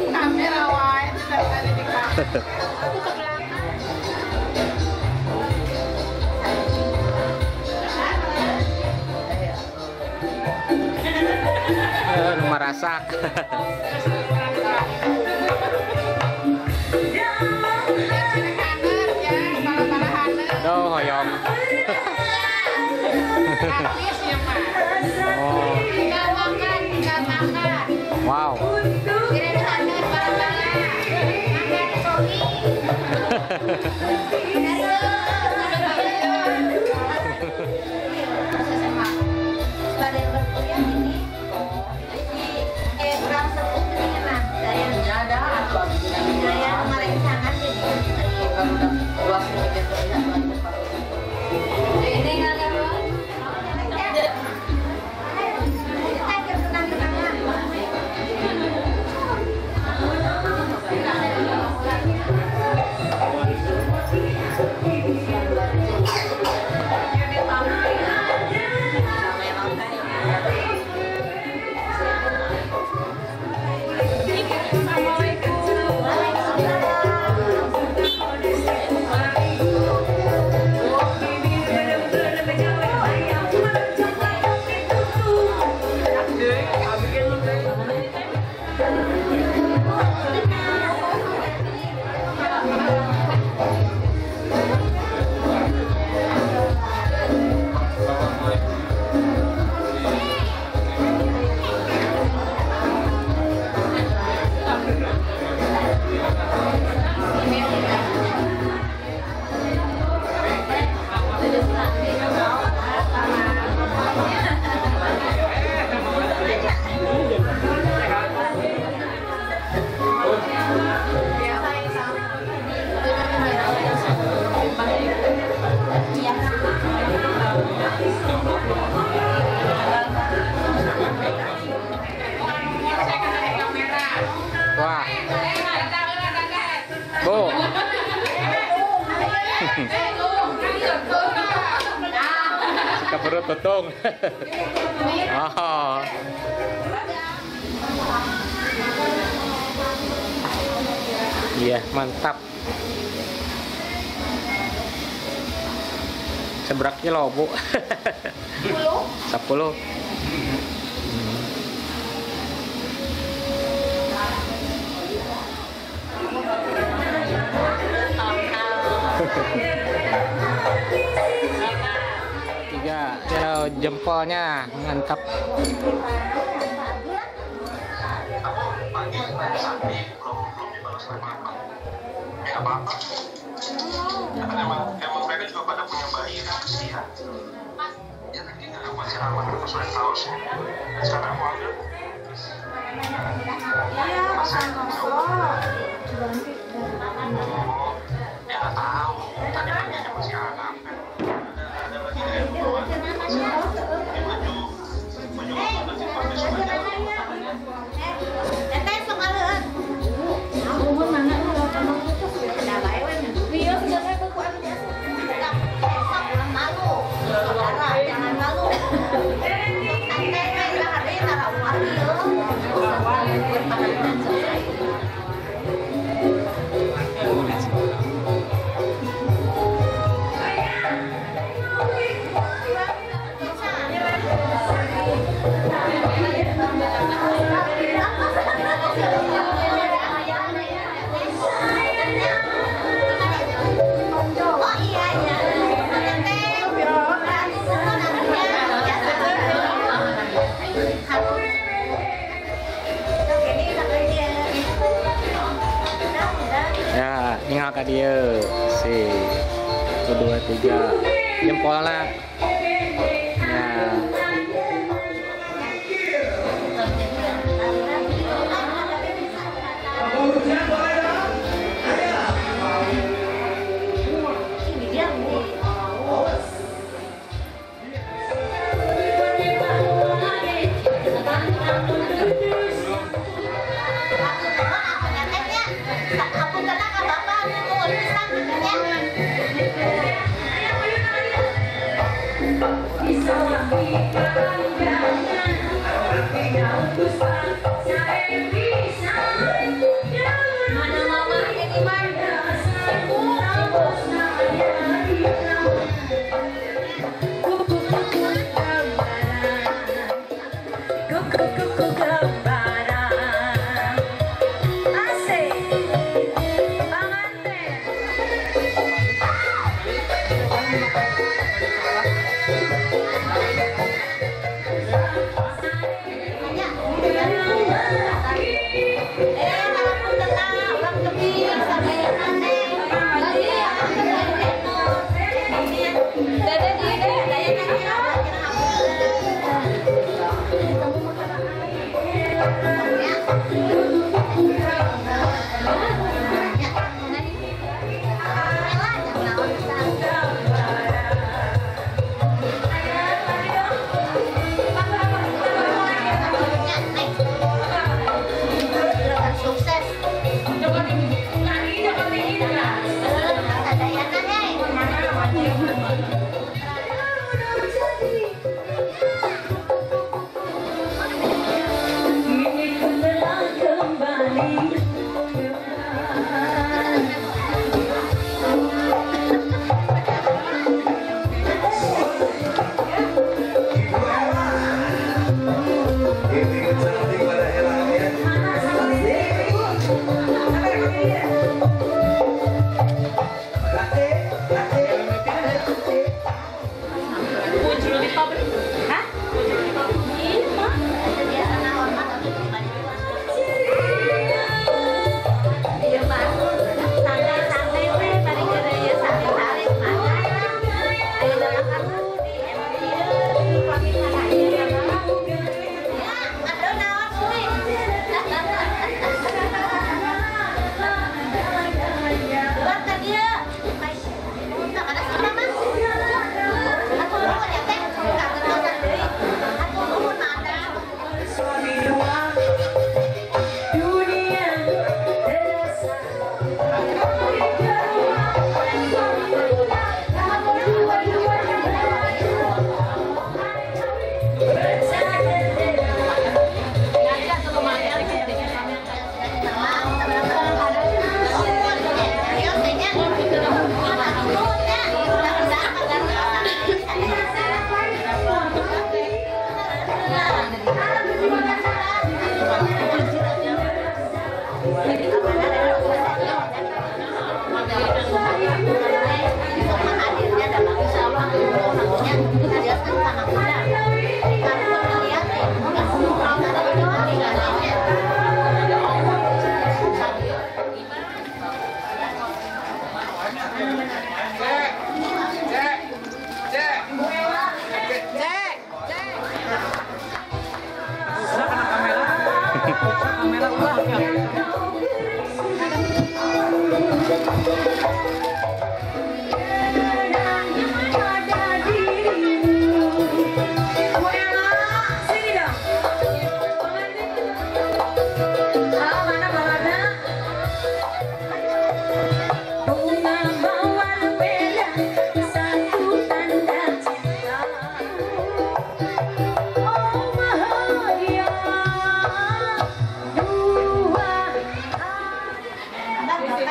Kamera wae dari di rumah rasak. Doh hoyong. Oh. Wow. Wah. Bu. Ke perut tutung. Oh. Iya, mantap. Seberak kilo, Bu. 10. Tiga, jempolnya mantap. Ingat ke dia si 1, 2, 3 jempolnya ya.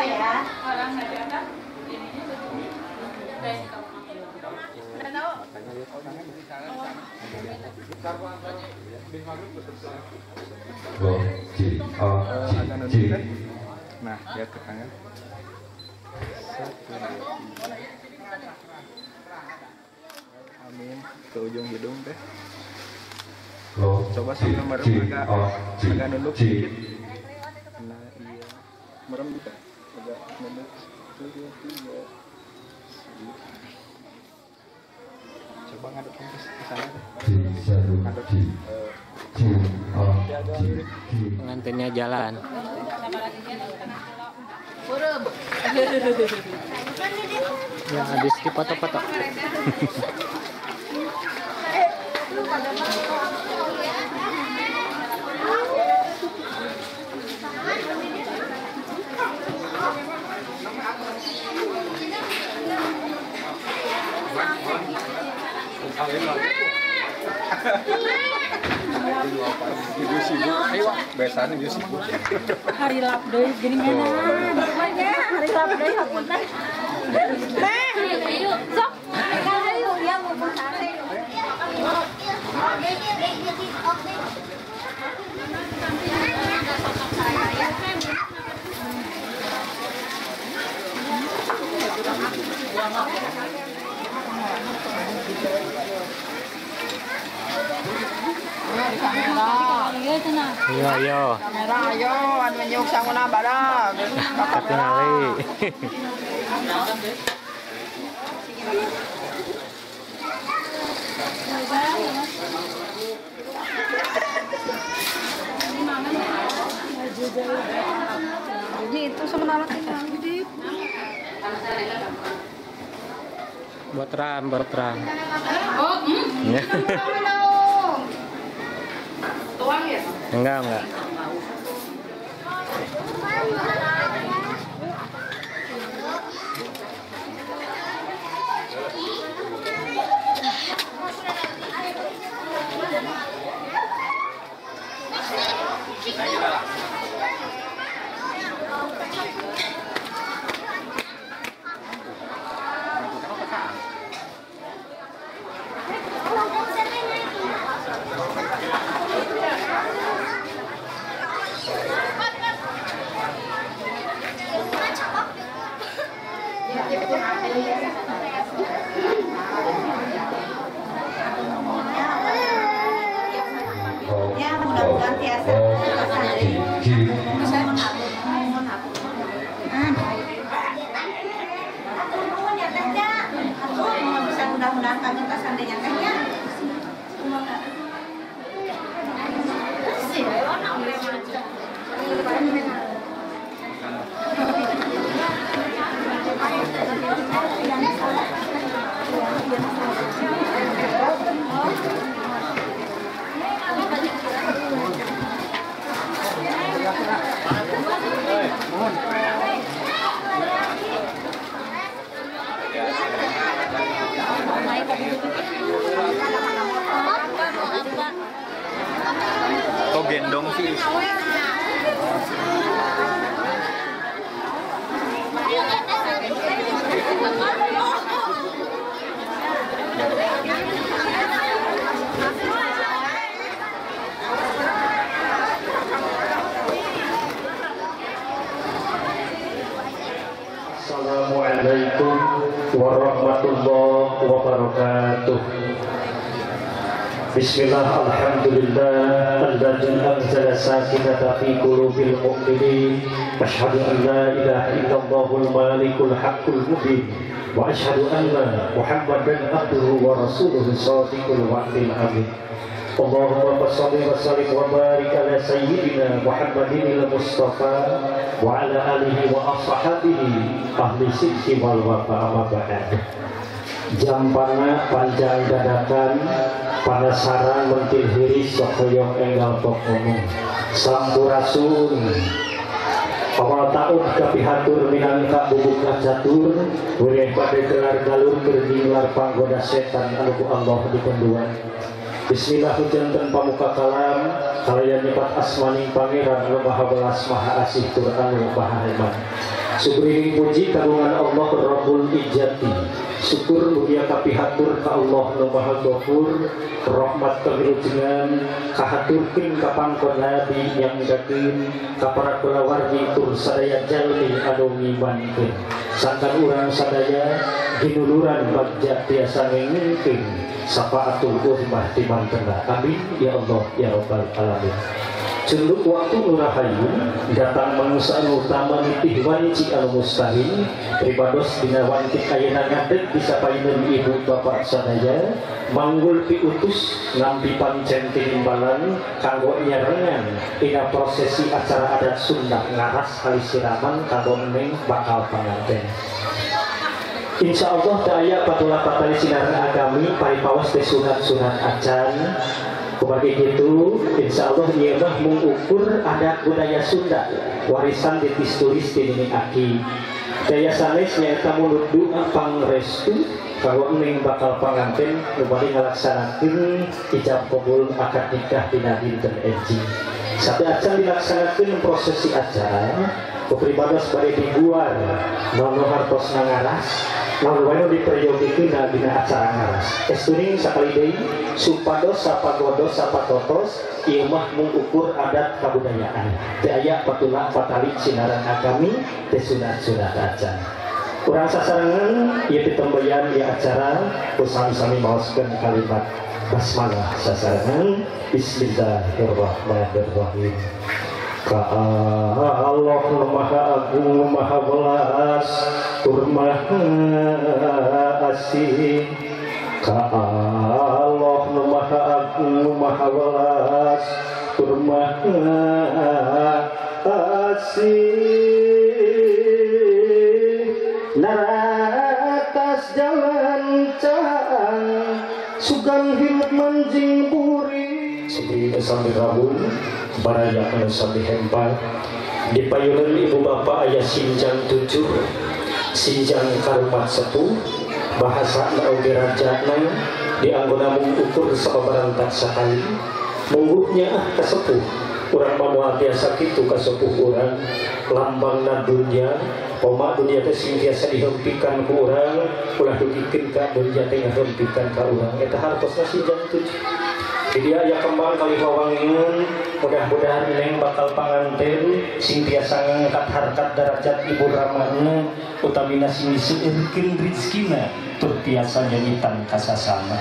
ya. Nah, dia ke tangan. Amin. Ke ujung hidung teh. Coba sambil merem agak nunduk sedikit. Nah, iya. Merem juga. Agak nunduk. 1, 2, 3. Coba ngadep ke sana deh. Ngadep. Pengantinnya jalan. Ya, habis di foto-foto. Ibu sibuk, ayo besan ibu sibuk. Hari lap deui geuning enak. Pokoknya hari lap deui hapunten. Teh, yuk, sok. Ayo ya mau sate. Iya, ayo. Kamera ayo, anu nyuk sanguna badag. Ketingali. Jadi itu sementara tinggal di Buat terang. Oh, Ya. tuang ya? Enggak. ya mudah-mudahan tiasa bisa mudah-mudahan kami kesandanya tehnya. Kok gendong sih? Assalamualaikum warahmatullahi wabarakatuh. Bismillah, alhamdulillah alladzi anzala sakinata fi qulubil mu'minin. Asyhadu an la ilaha illallahul malikul haqqul mubin wa asyhadu anna Muhammadan abduhu wa rasuluhu shadiqul wa'dil amin. Allahumma shalli wa sallim wa barik ala sayyidina Muhammadin al-Mustafa wa ala alihi wa ashabihi ahli sidqi wal wafa amma ba'd. Jampana panjang dadakan panasaran mentil hiris sokoyong enggal pok omong sampurasun awal tahun kapihatur minangka bubuk catur boleh pada gelar galur berjinglar panggoda setan anu Allah dipenduan Bismillah hujanten pamuka kalam kalian nyebat asmaning pangeran nu maha belas maha asih Tuhan nu maha hebat. Subri puji kagungan Allah Rabbul Izzati. Syukur mulia kapihatur ka Allah nu maha ghafur. Rahmat kawilujengan kahaturkeun ka pangkon nabi yang gakeun ka para kulawargi tur sadaya jalmi anu ngimankeun. Sangkan urang sadaya ginuluran bagja tiasa ngengeun sapaatul ummah di mantena. Amin ya Allah ya Rabbal alamin. Cenduk waktu nurahayu datang mangsa anu utama nitih wanci anu mustahil pribados dina wanci ayeuna ngadeg bisa paeun ibu bapak sadaya manggul piutus ngampi pancen timbalan kanggo nyerengan dina prosesi acara adat Sunda ngaras kali siraman kanggo neng bakal panganten. Insya Allah daya patulah patali sinaran agami paripawas teh sunat-sunat acan. Kubagi gitu, insya Allah ia mah mengukur adat budaya Sunda warisan ditulis di ini aki. Daya sanes nyaeta mulut doa pangrestu kalau neng bakal panganten kembali ngalaksanakeun ijab kabul akad nikah dina dinten enjing. Sate acan dilaksanakeun prosesi acara kepribados bade dibuar nono hartos nangaras lalu wae diperyogekeun dina acara ngaras. Estuning sakali deui supados sapagodos sapatotos ieu mah mengukur adat kabudayaan. Teu aya patulah patali sinaran agami teh sunat-sunat acan. Urang sasarengan ieu pitembeyan di acara usami-sami maoskeun kalimat basmalah sasarengan. Bismillahirrahmanirrahim. Ka Allah maha agung maha welas tur maha asih. Ka Allah maha agung maha welas tur maha asih. Naratas jalan cang sugan hidup manjing buri sebelum sambil rabun baraya kana sambil hempat di payunan ibu bapak ayah sinjang 7 sinjang karupat 10 bahasa oge rajana di anggona mengukur sababaran tak sakali mungguhnya kasepuh urang mamual biasa kitu kasepuh urang lambang na dunya poma dunia teh sing biasa dihempikan ku urang ulah dugikeun ka dunya teh ngahempikan ka urang eta hartosna sinjang 7. Jadi ya kembang kali wawangun mudah-mudahan neng bakal panganten sing biasa ngangkat harkat derajat ibu ramana utamina sing diseueurkeun rezekina tur tiasa nyanyitan kasasana.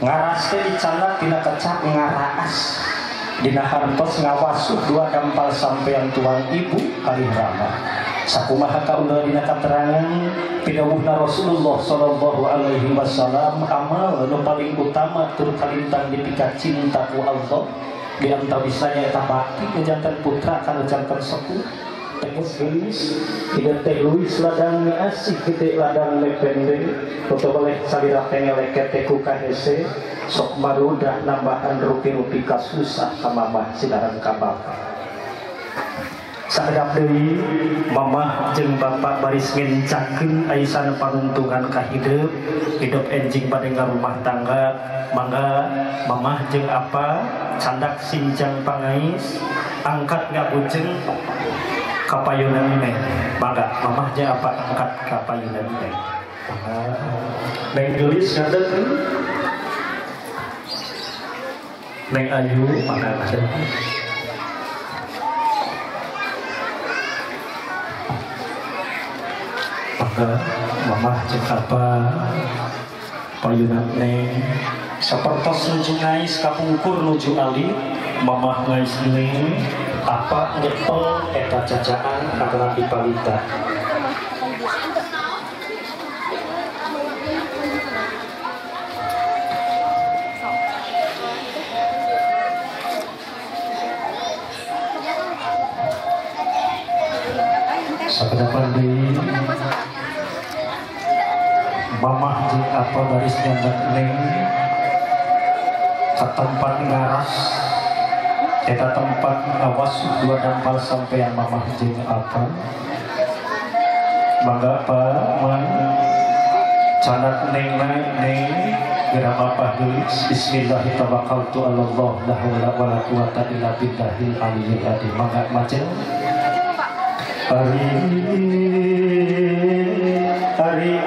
Ngaras teh dicandak tina kecap ngaraas dina hartos ngawasuh 2 dampal sampean tuan ibu kali rama. Sakumaha kaula dina katerangan pidawuhna Rasulullah sallallahu alaihi wasallam amal nu paling utama tur kalintang dipikat cinta ku Allah di antawisanya eta bakti jantan putra kana jantan sepuh tegas geus tidak teh luis ladang asih gede ladang lepende foto boleh salira tengeleket teh ku kahese sok marudah nambahan rupi-rupi kasusah ka mamah sinaran ka bapak. Sadap deui mamah jeung bapak baris ngencangkeun aisana panuntungan ka hidup enjing bade ngarumah tangga. Mangga mamah jeung apa candak sinjang pangais angkat ngabujeng kapayunan neng. Mangga mamah jeung apa angkat kapayunan neng. Neng gelis ngadeg neng ayu mangga ngadeg. Mamah cek apa payunan neng sapertos nuju ngais kapungkur nuju ali mamah ngais neng apa nyepel eta cacaan karena dipalita sakedapan deui mamah jeung apa baris nyandak neng ke tempat ngaras eta tempat awas 2 dampal sampean mamah jeung apa mangga apa man canak neng Kira apa tulis Bismillahirrahmanirrahim Allah la haula wala quwata illa billahil aliyyil azim. Mangga maca Ari ayun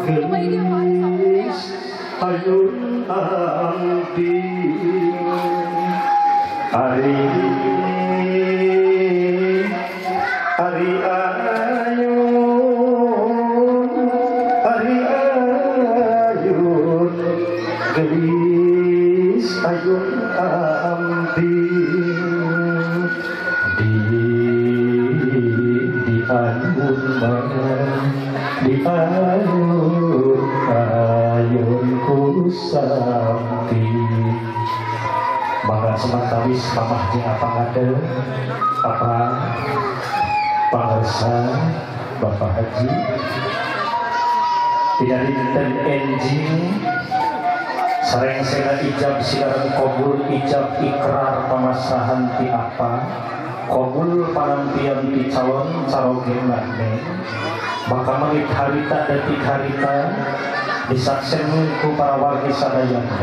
gelis ayun ampi Ari ayun gelis ayun ampi di ayun kusampi bangga semantawis mamah di apa ngade apa pangarsa Bapak Haji tidak dinten enjing sareng sena ijab silaran kabul ijab ikrar pamasahan ti apa kabul panampian ti calon carogen nane maka menit harita detik harita disaksen ku para wargi sadayana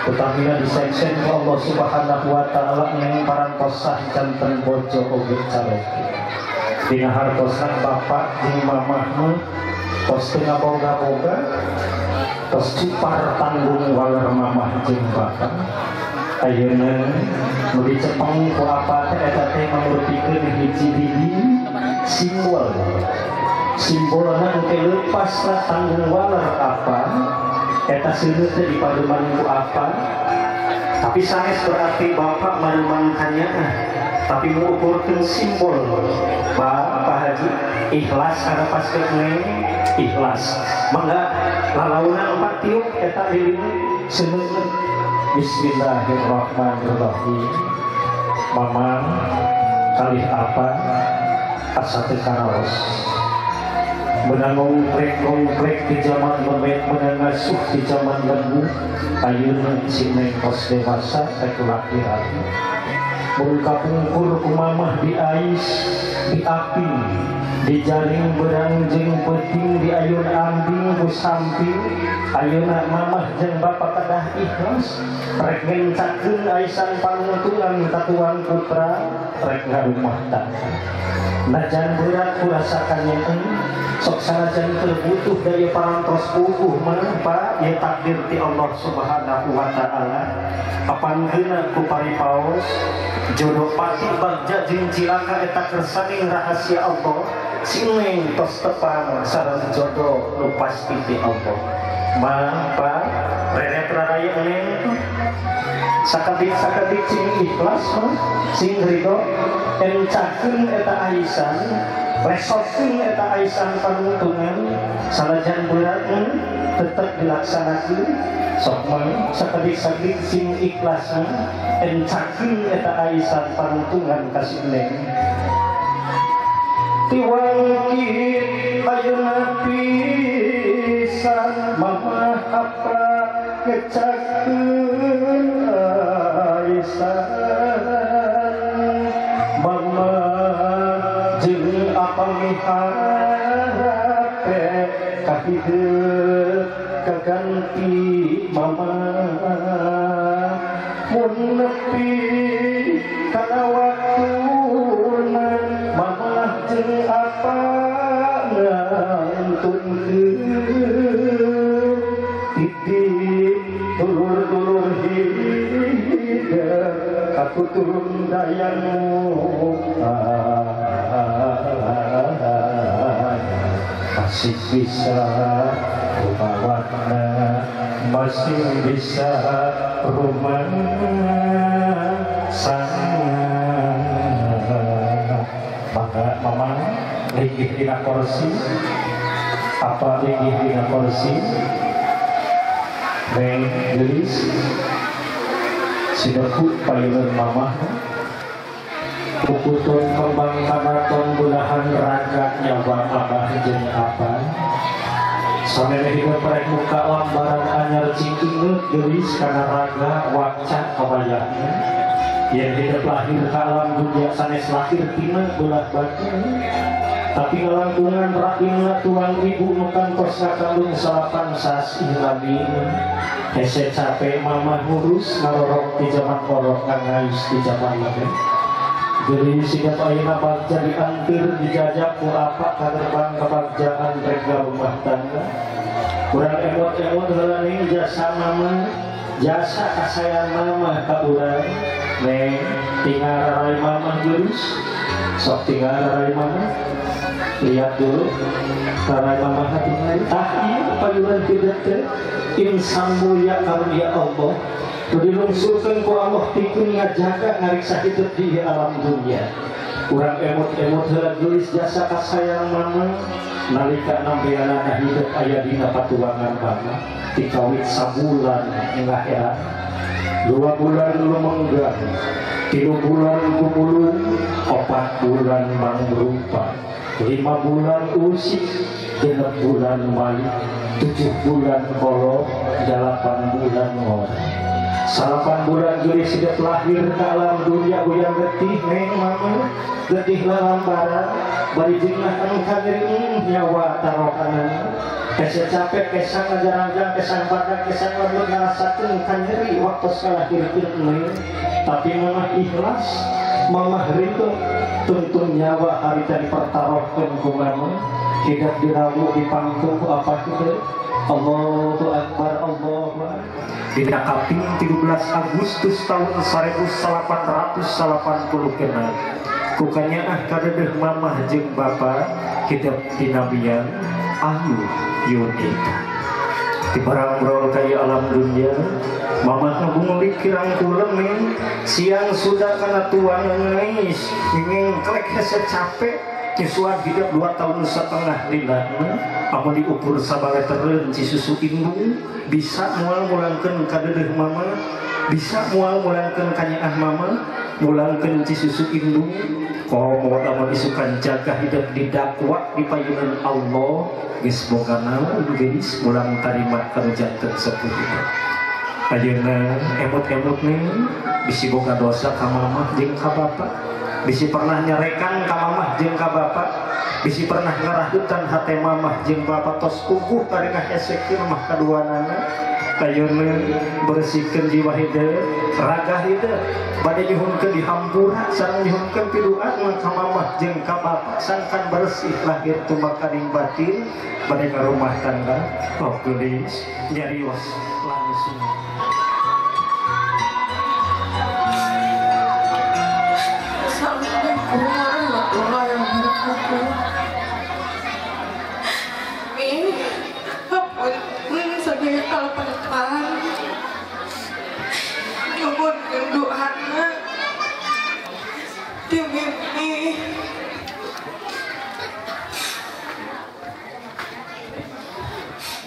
utamina disaksen ku Allah subhanahu wa ta'ala yang parantos sah janten bojo oge caroge dina hartosan bapak jeung mamahna tos teu ngaboga-boga tos cupar tanggung waler mamah jeung bapak ayeuna nu dicepeng ku apa teh eta teh mangrupikeun hiji-hiji simbolna teh lepasna tanggung waler apa eta seueur teh dipademan ku apa tapi sanes berarti bapak manemankannya tapi mengukurkan simbol Pak Haji ikhlas ada pas kene ikhlas mangga lalauna 4 tiup eta lilin seuneu Bismillahirrahmanirrahim mamang kalih apa asa teu karaos menang ngongklek di zaman memet menang ngasuh di zaman lembu ayeuna si neng kos dewasa rek laki-laki Murka pungkur kumamah di ais, di api, di jaring beranjing peting, di ayun ambing ku samping, ayuna mamah jeung bapak kadah ikhlas, rek ngencakeun aisan panuntulan katuan putra, rek ngarumah tangga. Najan berat kurasakannya sok sanajan terbutuh daya parantos puguh menapa ya takdir ti Allah subhanahu wa ta'ala apanggeuna ku paripaos jodoh pati bagja jeung cilaka eta kersaning rahasia Allah sineng tos tepang sareng jodoh nu pasti ti Allah mangpa reret raraya neng sakadik sing ikhlas sing ridho encakeun eta aisan resokin eta aisan panuntungan sanajan berat tetap dilaksanakan sok mah sakadik sing ikhlasna encakeun eta aisan panuntungan kasih neng tiwangkit ayeuna pisan mamah apa ngecakeun aisan mama jeung apa miharap kahideuk kaganti mama mun nepi kana waktuna mama jeung apa ngantunkeun titip dulur-dulur hidup aku turun dayamu masih bisa rupawana masih bisa rumah sana maka mama linggih dina kursi apa linggih dina kursi neng gelis sidekut payun mamah pukutun kembang kanaton bulahan raga nyawa abah jeung apa sampai hidup rek muka lambaran anyar cingkingeut geulis kana raga waca kabayana yang hidup lahir ka alam dunia sanes lahir tina belah batin tapi ngelangkungan rakyatnya tuang ibu nukan kosnya kandung salapan sasi nabi hese capek mama ngurus ngarorok di zaman korok kan ngais di zaman lagi jadi sehingga ayeuna bagja diantir dijajak ku apa ka gerbang kebagjaan rega rumah tangga kurang emot-emot heula ning jasa mama jasa kasayang mama ka urang neng tinggal rarai mama jurus sok tinggal rarai mama lihat dulu rarai mama hati ngai iya payulan tidak teh insan mulia karunia Allah dilungsurkan ku Allah pikun ngajaga ngariksa hidup di alam dunia kurang emot-emot heula geus jasa kasayang mama nalika nambeana hidup aya dina patuangan mama dikawit sabulan enggak heran 2 bulan lumenggang 3 bulan kumulung 4 bulan mangrupa 5 bulan usik 6 bulan malik 7 bulan kolok 8 bulan ngor 8 bulan geus hidup lahir ke alam dunia uyang getih neng mama getih lambaran bari jenah anu kageuing nyawa tarokanana kese capek kesang ngajarang kesang badak kesang lembut ngarasakeun kanyeri waktu salahirkeun tapi mama ikhlas mama ridho tuntun nyawa harita dipertaruhkeun ku mama hidup dirawu dipangtung ku apa kitu Allahu Akbar Allahu Akbar dina kaping 13 Agustus tahun 1880 kukanya kadeuh mamah jeung bapa hidup di nabian ayu yudita di barang-barang kaya alam dunia mamah ngabungli kirang kulem siang sudah kana tuan nangis ingin klek hese capek nyusuan hidup 2 tahun setengah dilana amun diukur sabaletereun ci susu indung bisa moal mulangkeun kadeuh mama bisa moal mulangkeun ka nyaah mama mulangkeun ci susu indung komo amun isukan jaga hidup didakwa di payunan Allah geus boga naon geus mulang tarima karujanteun sepuh ayeuna emot-emot nih bisi boga dosa ka mama jeung ka bapa bisi pernah nyarekan ka mamah jeung ka bapa bisi pernah ngarahutan hate mamah jeung bapa tos kukuh karena hesekeun mah kaduanana ayeuna bersihkeun jiwa hideung raga hideung bade dihunkeun di hampura sareng dihunkeun piduan ka mamah jeung ka bapa sangkan bersih lahir tumakaring batin bade ka rumah tangga oh geulis nyarios langsung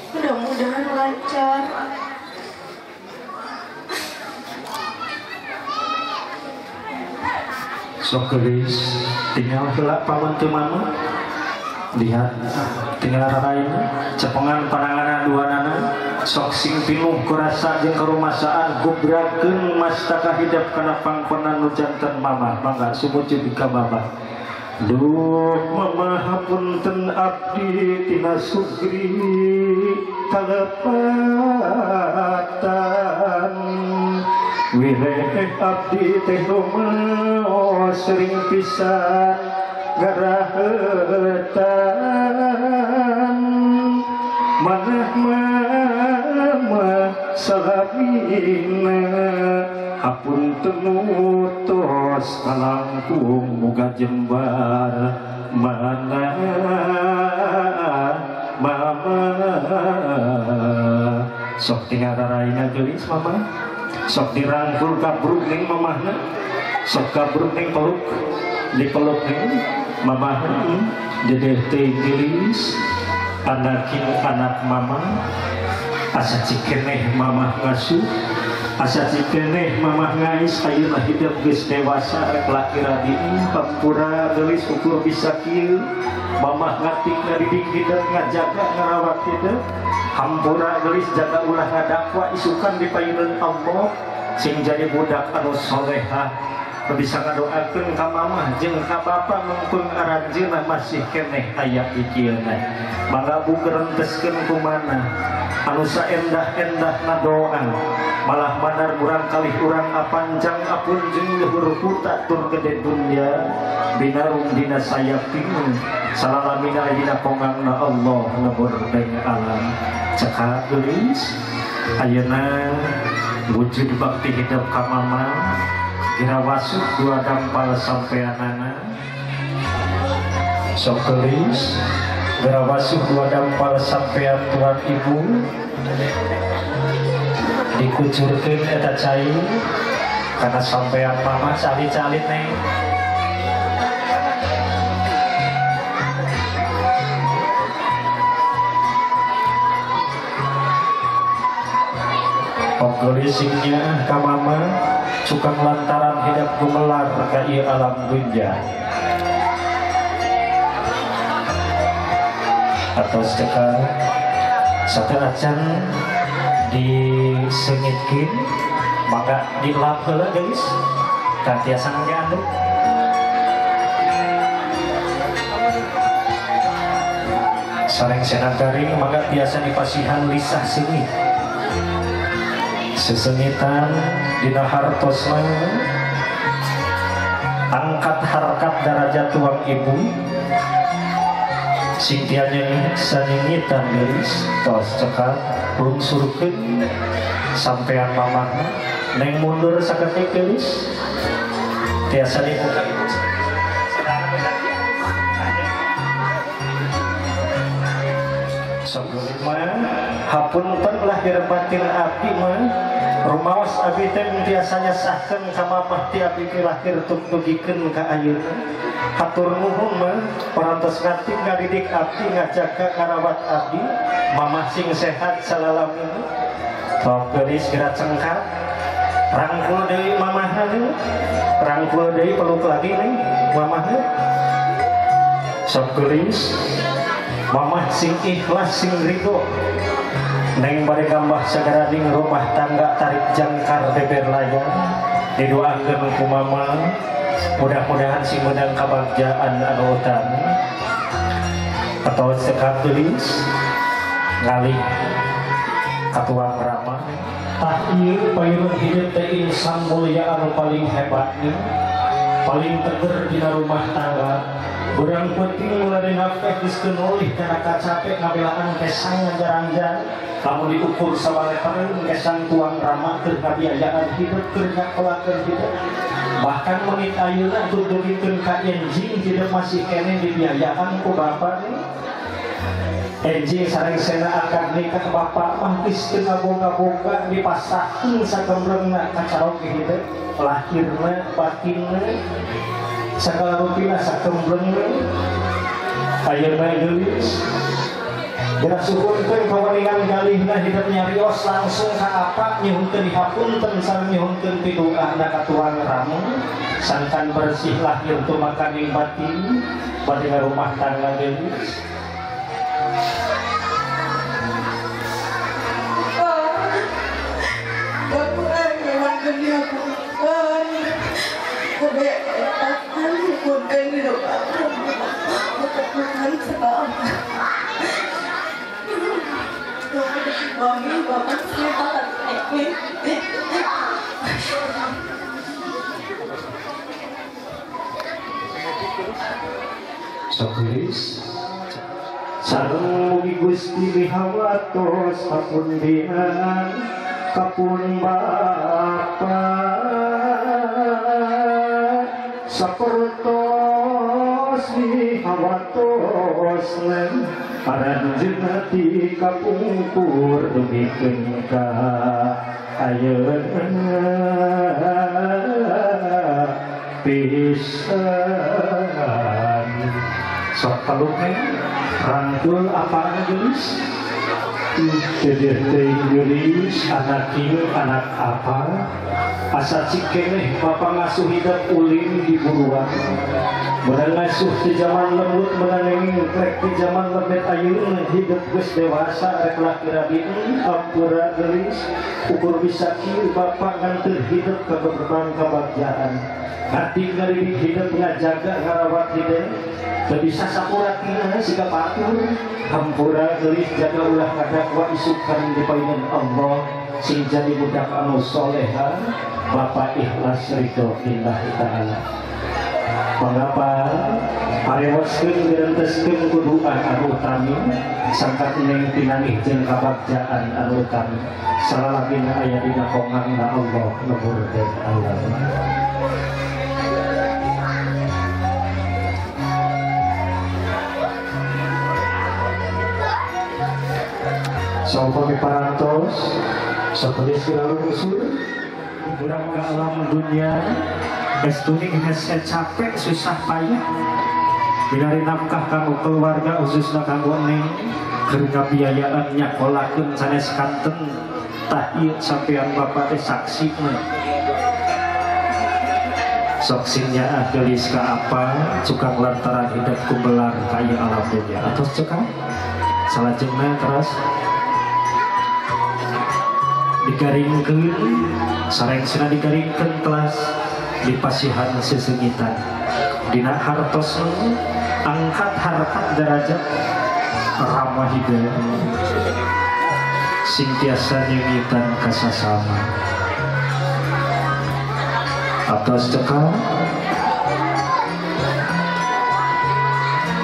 mudah-mudahan lancar. Sok geus tinggal heula pamantu mama lihat tinggal raraina cepengan pananganan duanana sok sing pinuh kurasa jeung karumasaan gubrakeun mastaka hidup kana pangpenan nu janten mama mangga sumujud ka baba duh mama hapunten abdi tina sugri kalepatan wileh abdi teh domao sering pisan garahetan maneh mama salabina hapunten utos kalangkung muga jembar mana mama sok tinggal raraina geulis mama sok dirangkul kabruk ning mamahna sok kabruk ning peluk dipeluk ning mamahna dedeh teh geulis anak mama asa cikeneh mamah ngasuh asa cikeneh mamah ngais ayeuna hidup geus dewasa rek lakira di hampura geulis ukur bisa kieu mamah ngatikna didik hidup ngajaga ngarawat hidup hampura geulis jaga ulah ngadakwa isukan di payunan Allah sing jadi budak anu solehah bisa ngadoakeun ka mamah jeung ka bapa mumpung aranjeunna masih keneh aya di kieuna. Mangga bugerenteskeun kumana anu saendah-endah ngadoa malah manar urang kalih urang apanjang apun jeung luhur huta tur gede dunya binarum dina sayaping salalamina dina pongangna Allah lebur deui alam. Cekak geulis ayeuna wujud bakti hidup ka mama kira wasuh dua dampal sampeanana sok geulis kira wasuh dua dampal sampean tuan ibu dikucurkeun eta cai karena sampean mama calit-calit neng. Penggelisingnya ka mama cukang lantaran hidup gumelar ka ieu alam dunya atau sedekah sateuacan disengitkeun maka dilap heula geus ka tiasa ngandung sareng senang garing maka biasa dipasihan lisah sengit sesengitan dina hartosna angkat harkat darajat tuang ibu singtianya sanyengitan geus tos cekat lungsurkeun sampean mamah neng mundur saketik geus tiasa dibuka ibu sebelumnya hapunten lahir batin abdi mah rumaos abdi teh biasanya sahkeun ka mamah ti abdi lahir tugtugikeun ka ayeuna hatur nuhun mah parantos ngati ngadidik abdi ngajaga ngarawat abdi mamah sing sehat salalamina sok geulis geura cengkat rangkul deui mamahna deui rangkul deui peluk lagi nih mamahna sok geulis mamah sing ikhlas sing ridho neng bade gambah segera ding rumah tangga tarik jangkar beber layar didoakeun ku mama mudah-mudahan sing menang kabagjaan anu utami atau sekat tulis ngalih katuang rama tah ieu payun hidup teh insan mulia anu paling hebatnya paling teger dina rumah tangga urang penting mulai nafkah diskeun oleh karena kacapek ngabelaan kesang ngajarang-jarang kamu diukur sabalepareun kesang tuang rama keur ngabiayaan hidup keur ngakolakeun hidup bahkan menit ayeuna tugeukeun ka enjing hidup masih kene dibiayaan ku bapa enjing sareng sena akad nikah bapa mah geus teu ngaboga-boga dipasahkeun sagembrengna kacarok hidup lahirna batinna segala rupiah sakembleng ayeuna geulis geura suhunkeun kaweningan galihna hidup nyarios langsung ka apa nyuhunkeun dihapunten sareng nyuhunkeun pidoana ka tuang ramu sangkan bersih lahir tumakaning batin bade rumah tangga geulis Bapak memang dunia bukan kebetulan bukan hidup aku bukan sebab mami bapak sehat ini Sokulis sareng mugi Gusti mihawatos kapundian kapun bapa sapertos mihawatos len aranjeunna ti kapungkur dumikeun ka ayeuna pisan sok kalung rangkul apa geus Dedeh Yuris anak ieu anak apa asa cikeneh papa ngasuh hidup ulin di buruan bener ngasuh di zaman lembut menanging rek di zaman lebet ayeuna hidup geus dewasa rek laki rabiun ampura geulis ukur bisa kieu bapak nganteur hidup ka beberapa kabagjaan hati ngeureun hidup ngajaga ngarawat hidup teu bisa sapuratina sikap atur hampura geulis jaga ulah kadakwa isukan di paineun Allah sing jadi budak anu soleha Bapak ikhlas ridho lillahi ta'ala mangapa parewaskeun direnteskeun ku doa anu utami sangkat neng pinanih jeung kabagjaan anu utami salalabina aya dina kongangna Allah lebur deui Allah. Sampun parantos sabelis kiralu usul urang ke alam dunia estuni geus capek susah payah bilari nafkah kanggo keluarga khususna kanggo neng keur ngabiayaan nyakolakeun sanes kanten tah ieu sampean bapak teh saksina sok sinyaah geulis ka apa cukang lantaran hidup kumbelar ka ieu alam dunia atos cekang salajengna terus digaringkeun sarengsina digaringkeun kelas di pasihan sesengitan dina hartosna angkat harkat derajat ramah hidup sing tiasa nyingitan kasasama atas cekal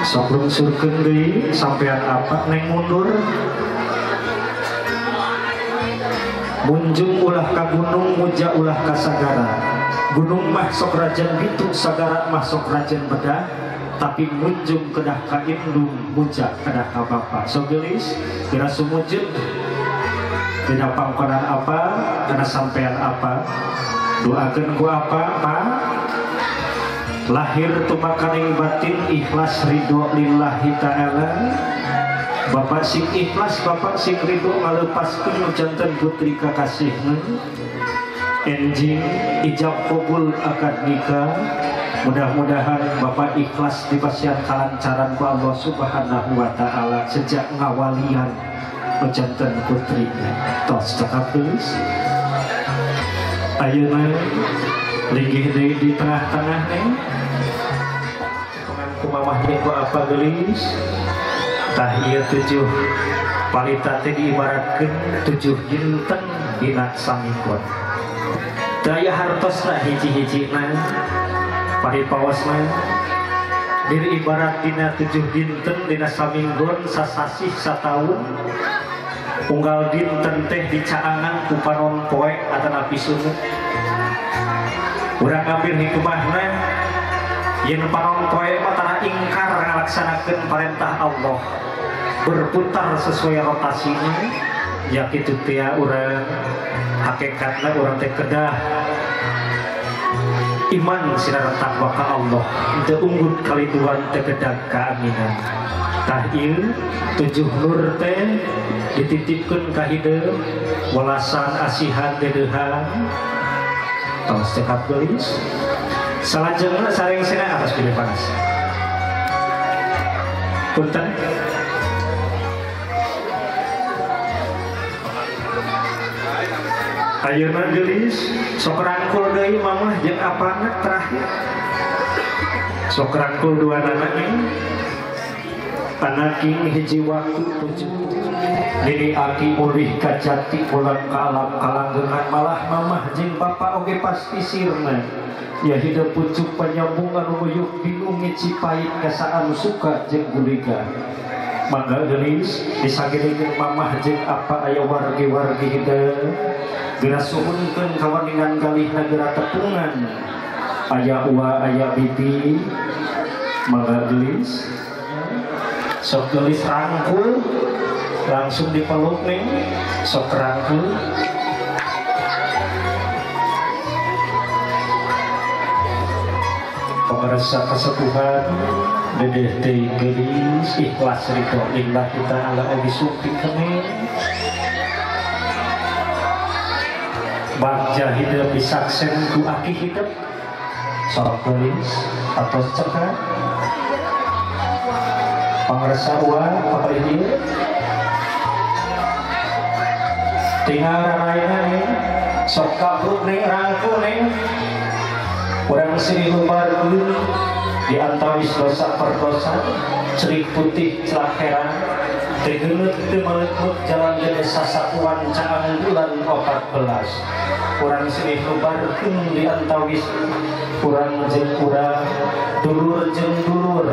sok lungsurkeun deui sampean apa neng mundur munjung ulah ka gunung muja ulah ka sagara gunung mah sok rajan gitu sagara mah sok rajan bedah tapi munjung kedah ka indung muja kedah ka bapa sok geulis kira sumujud dina pangkonan apa kana sampean apa doakeun ku apa Pak lahir tumakaning batin ikhlas ridho lillahi ta'ala Bapak sing ikhlas, Bapak sing ridho ngalepaskeun janten putri kakasihna enjing ijab qabul akad nikah mudah-mudahan Bapak ikhlas dipasihan kalancaran ku Allah Subhanahu wa taala sejak ngawalian janten putri tos cekap geus ayeuna linggih deui di tengah-tengah nih kumamah ku apa geulis tah ieu 7 palita teh diibaratkeun 7 jinten dina samingkon daya hartosna hiji-hijina paripawasna diri ibarat dina 7 dinten dina saminggon sasasih sataun unggal dinten teh dicaangan ku panon poe atanapi sunut urang ngambil hikmahna yen panon poe mah ingkar ngalaksanakeun perintah Allah berputar sesuai rotasinya ya kitu teh urang hakikatna urang teh kedah iman sira takwa ka Allah teu unggut kaliduan teh kedah kaaminan tah ieu 7 nur teh dititipkeun ka hideung walasan asihan dedeuhan tos cekap geulis salajengna sarengsina atas pilih panas punten ayeuna geulis sok rangkul deui mamah jeung apana terakhir sok rangkul dua anakna anaking hiji waktu 7 diri aki ulih ka jati pulang ka alam kalanggengan malah mamah jeung bapa oge pasti sirna ya hidup pucuk penyambungan uyuk bingung ngeci pahit kasaan suka jeung guliga mangga geulis disagireunkeun mamah jeung apa aya wargi-wargi hideung geura suhunkeun kawaningan galihna geura tepungan aya uwa aya bibi mangga geulis sok geulis rangkul langsung dipeluk nih sok rangkul pamersa kesepuhan dedeh teh gelis ikhlas ridho lillah kita ala agi supi kene bagja hidup disaksen ku aki hidup sok gelis atau cekak pamersa uang pamersa tinggal rarayana nih sok kabruk nih rangku nih orang sini lumbarun di antawis dosa perdosa cerik putih celak heran tegelut temelekut jalan dari sasakuan caang bulan 14 orang sini lumbarun di antawis kurang jeng kura dulur jeng dulur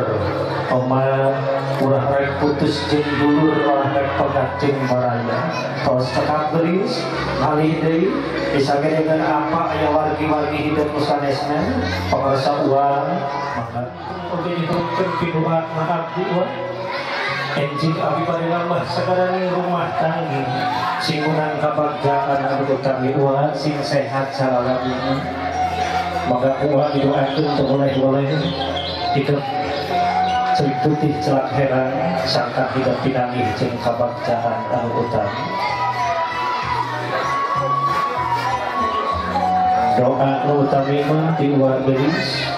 oma urah rek putus jeng dulur olah rek pegat jeng baraya tos cekak gelis ngalih deui bisa dengan apa ya wargi-wargi hidup musanesna pamersa uang maka oge dihubungkeun pinuhat maaf uang enjing abi bade nambah sakarangi rumah tanggi singunan kabagjaan anu utami uang sing sehat salalabina maka uang didoakeun teu boleh-boleh hidup cerik putih celak heran sangka hidup pinangih jeung kabagjaan anu utami doa nu utami mah di uang gelis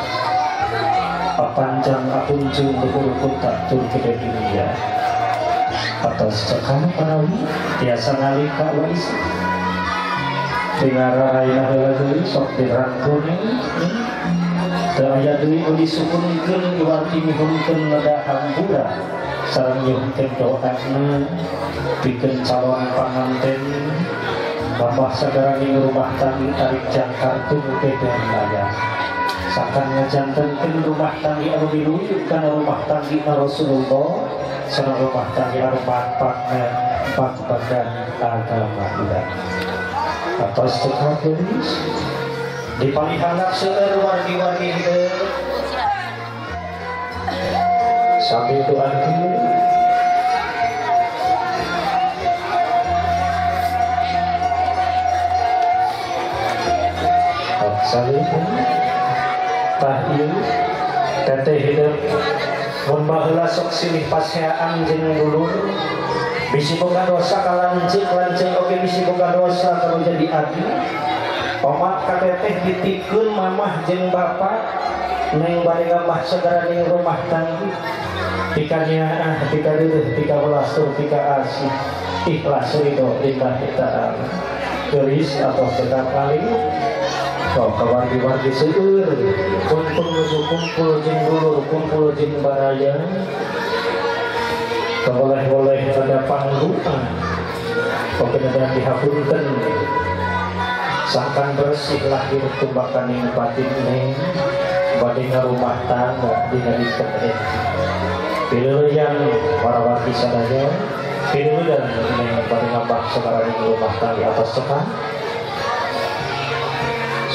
papanjang apunjung luhur kota tur gede dunia atas cekana parawi tiasa nalika wais dengan raya heula sok dirangkune teu aya deui nu disukunkeun iwarti mihunkeun lada hambura sareng nyuhkeun doana pikeun calon panganten Bapak segera di rumah tanggi tarik jangkartu kebean layar sakan ngejantenkeun rumah tanggi anu dirujuk kana rumah tanggi Rasulullah sareng rumah tanggi anu manfaat badan agama ulah atas cekak gelis dipalihanap seueur wargi-wargi hidup sambil doakeun salihun tahil teteh hidup mun baheula sok silih paseaan jeung dulur bisi boga dosa ka lanceuk oge bisi boga dosa kalau jadi adi omat ka teteh ditikeun mamah jeung bapak neng bari ngambah segera ning rumah tanggi pikanya pika deuleuh pika belastur pika asih ikhlas ridho lillah ta'ala gelis atau tetap kali kau kawargi-wargi seueur kumpul jeung dulur kumpul jeung baraya boleh-boleh pada pangrupan pokoknya dihapunten sangkan bersih lahir tumbakan ing batin neng bade rumah tangga dina dipeteh pileuyan para wargi sadaya pileuyan neng bade ngambah sekarang ing rumah tangga atas cekak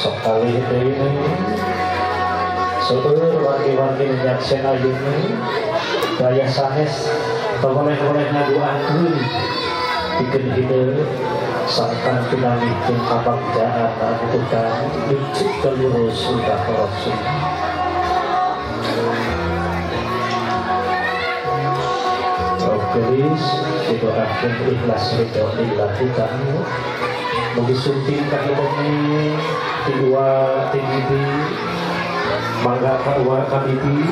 sok kali deui seueur wargi-wargi nyaksien ayeuna daya sanes boleh-boleh ngaduakeun pikeun hidup sangkan pinangih jeung kabagjaan anu utami licik kalurus sudah rasul gelis didoakeun ikhlas ridho lillahi ta'ala mugi sunting ka hidupna ti uwa ti bibi mangga ka uwa ka bibi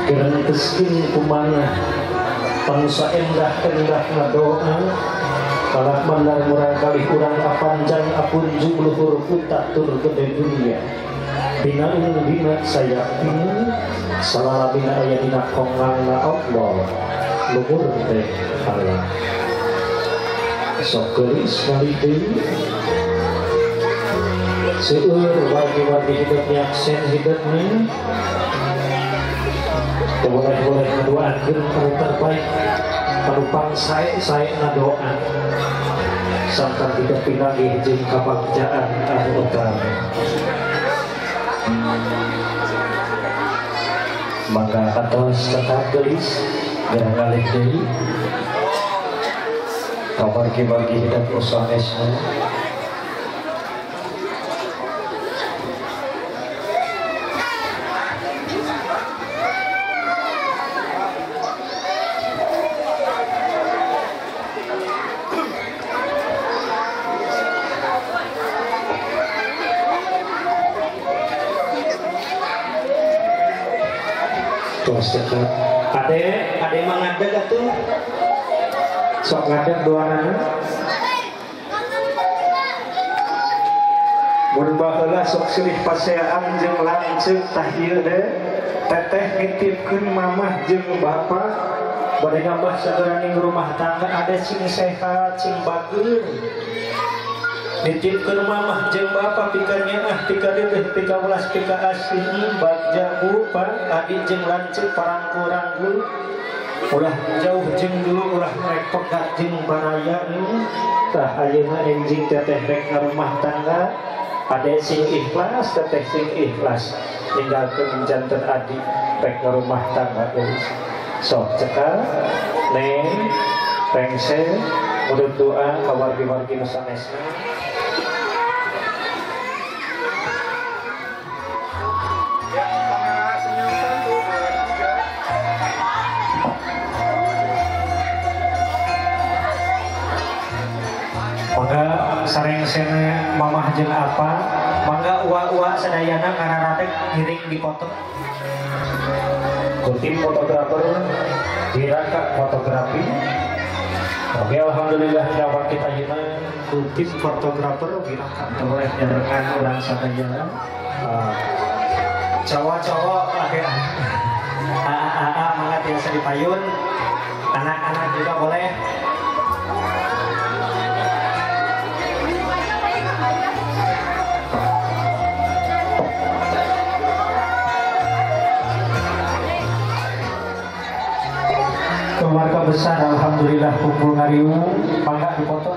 gerenteskeun kumanah pangsa endah ngadoa kalak mandar murang kali urang apanjang apunjung luhur putak tur gede dunia bina saya ini salah bina aya dina kongangna Allah luhur teh Allah sok gelis kali deui seueur wargi-wargi hidup nyaksen hidupnya boleh-boleh ngadoakeun anu terbaik anu pangsae ngadoa sampai hidup pinangih jeung kabagjaan anu utami mangga atos cekak gelis jeung ngalih deui kawargi-wargi hidup usanesna Tos cekat. Ade mah ngadeg atuh. Sok ngadeg doanana. Mun baheula sok silih paseaan jeung lanceuk tah ieu de. Teteh nitipkeun mamah jeung bapa bade ngambah sagaraning rumah tangga ade sing sehat sing bageur. Nitipkeun mamah jeung bapa pika nyeunah pika deudeuh pika welas pika asih bagja bupa adi jeung lanceuk parangku-rangkul ulah jauh jeung dulu ulah rek pegat jeung baraya tah ayeuna enjing teteh rek rumah tangga ade sing ikhlas teteh sing ikhlas ninggalkeun janten adi rek rumah tangga deui sok cekal neng pengse udut doa ka wargi-wargi nu sanesna. Mangga sareng sene mamah jeung apa mangga uwa-uwa sadayana ngararatek ngiring dipoto ku tim fotografer diraka fotografi. Oke, alhamdulillah dapat kita ayeuna ku tim fotografer diraka toleh jarengan urang sadayana cowok-cowok laki mangga tiasa dipayun, anak-anak juga boleh. Keluarga besar alhamdulillah kumpul ngariung mangga dipoto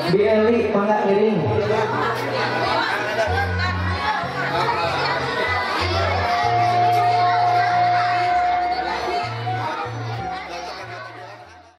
Bi Eli mangga ngiring